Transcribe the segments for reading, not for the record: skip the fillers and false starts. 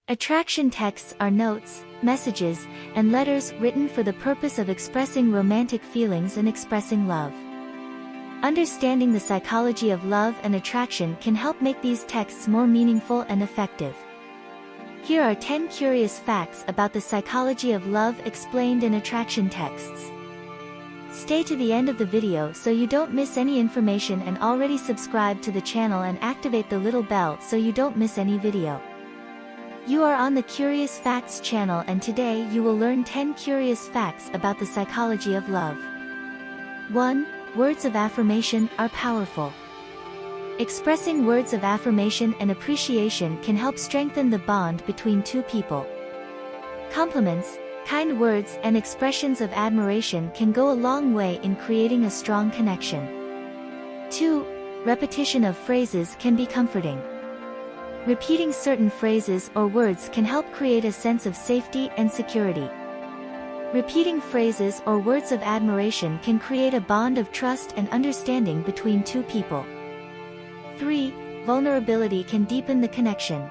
Attraction texts are notes, messages, and letters written for the purpose of expressing romantic feelings and expressing love. Understanding the psychology of love and attraction can help make these texts more meaningful and effective. Here are 10 curious facts about the psychology of love explained in attraction texts. Stay to the end of the video so you don't miss any information, and already subscribe to the channel and activate the little bell so you don't miss any video. You are on the Curious Facts channel, and today you will learn 10 curious facts about the psychology of love. 1. Words of affirmation are powerful. Expressing words of affirmation and appreciation can help strengthen the bond between two people. Compliments, kind words, and expressions of admiration can go a long way in creating a strong connection. 2. Repetition of phrases can be comforting. Repeating certain phrases or words can help create a sense of safety and security. Repeating phrases or words of admiration can create a bond of trust and understanding between two people. 3. Vulnerability can deepen the connection.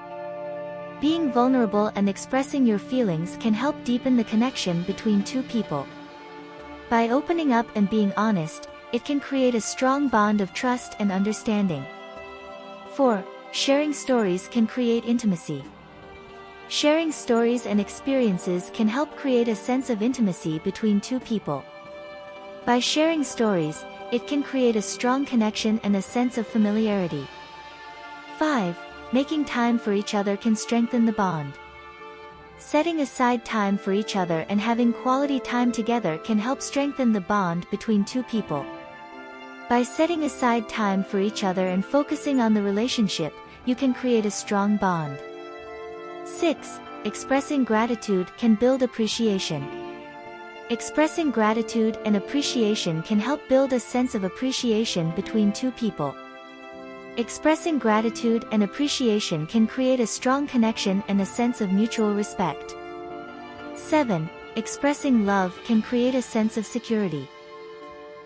Being vulnerable and expressing your feelings can help deepen the connection between two people. By opening up and being honest, it can create a strong bond of trust and understanding. 4. Sharing stories can create intimacy. Sharing stories and experiences can help create a sense of intimacy between two people. By sharing stories, it can create a strong connection and a sense of familiarity. 5. Making time for each other can strengthen the bond. Setting aside time for each other and having quality time together can help strengthen the bond between two people. By setting aside time for each other and focusing on the relationship, you can create a strong bond. 6. Expressing gratitude can build appreciation. Expressing gratitude and appreciation can help build a sense of appreciation between two people. Expressing gratitude and appreciation can create a strong connection and a sense of mutual respect. 7. Expressing love can create a sense of security.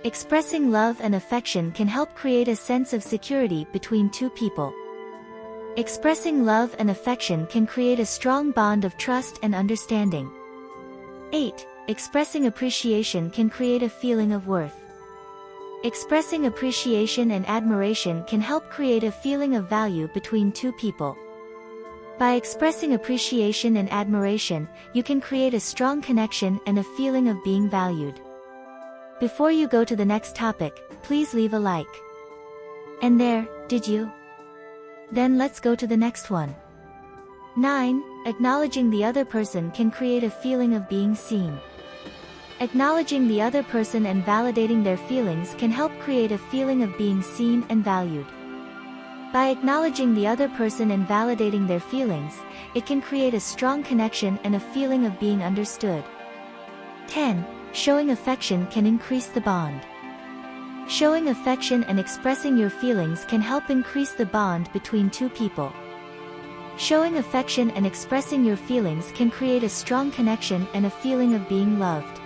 Expressing love and affection can help create a sense of security between two people. Expressing love and affection can create a strong bond of trust and understanding. 8. Expressing appreciation can create a feeling of worth. Expressing appreciation and admiration can help create a feeling of value between two people. By expressing appreciation and admiration, you can create a strong connection and a feeling of being valued. Before you go to the next topic, please leave a like. And there, did you? Then let's go to the next one. 9. Acknowledging the other person can create a feeling of being seen. Acknowledging the other person and validating their feelings can help create a feeling of being seen and valued. By acknowledging the other person and validating their feelings, it can create a strong connection and a feeling of being understood. 10. Showing affection can increase the bond. Showing affection and expressing your feelings can help increase the bond between two people. Showing affection and expressing your feelings can create a strong connection and a feeling of being loved.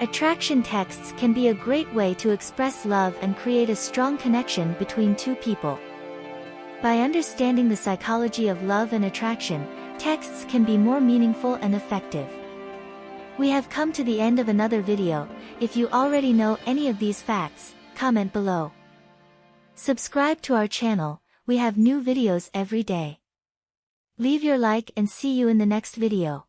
Attraction texts can be a great way to express love and create a strong connection between two people. By understanding the psychology of love and attraction, texts can be more meaningful and effective. We have come to the end of another video. If you already know any of these facts, comment below. Subscribe to our channel, we have new videos every day. Leave your like and see you in the next video.